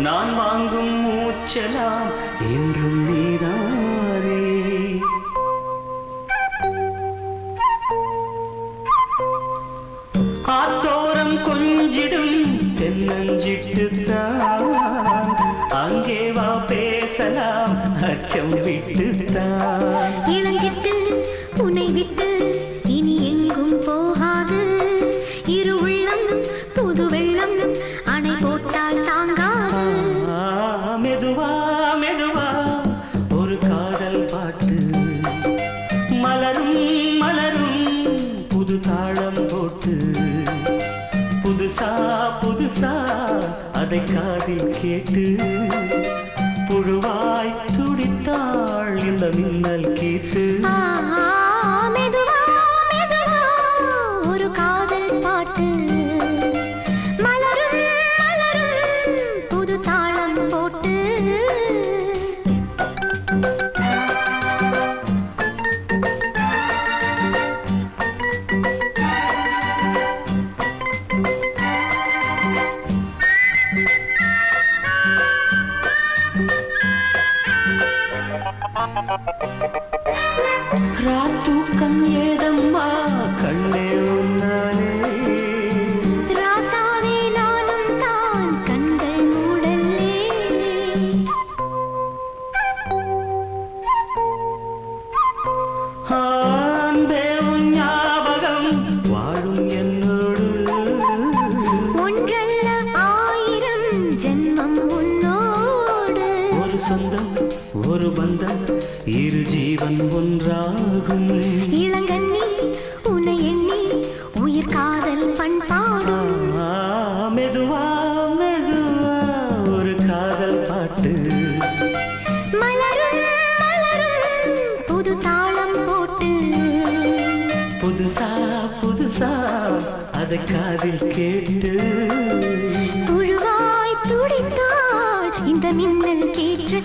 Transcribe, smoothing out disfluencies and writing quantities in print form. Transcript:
நான் வாங்கும் மூச்சலாம் என்றும் நீதானே. ஆத்தோரம் கொஞ்சிடும் தென்னஞ்சிட்டுத்தான் அங்கே வா பேசலாம் அச்சம் விட்டுத்தான். இளஞ்சிட்டு உன்னை விட்டு இனி எங்கும் போகாது. இரு உள்ளம் புது வெள்ளம் அணை போட்டால் தாங்காது. மெதுவா மெதுவா ஒரு காதல் பாட்டு மலரும் மலரும் புது தாளம் போட்டு புதுசா புதுசா அதை காதில் கேட்டு புழுவாய் துடித்தாள் இந்த மின்னல் கேட்டு. மெதுவா மெதுவா ஒரு காதல் பாட்டு மலரும் மலரும் புது தாளம் போட்டு. ராத்தூக்கம் ஏதம்மா கண்ணே உன்னாலே. ராசாவே நானும் தான் கண்கள் மூடல்லே. அன்பே உன் ஞாபகம் வாழும் என்னோடு. ஒன்றல்ல ஆயிரம் ஜென்மம் உன்னோடு. ஒரு சொந்தம் ஒரு பந்தம் இரு ஜீவன் ஒன்றாகும். இளங்கண்ணி உன்னை எண்ணி உயிர் காதல் பண்பாடும். மெதுவா மெதுவா ஒரு காதல் பாட்டு மலரும் மலரும் புது தாளம் போட்டு புதுசா புதுசா அதை காதில் கேட்டு புழுவாய் துடித்தாள் இந்த மின்னல் கேற்று.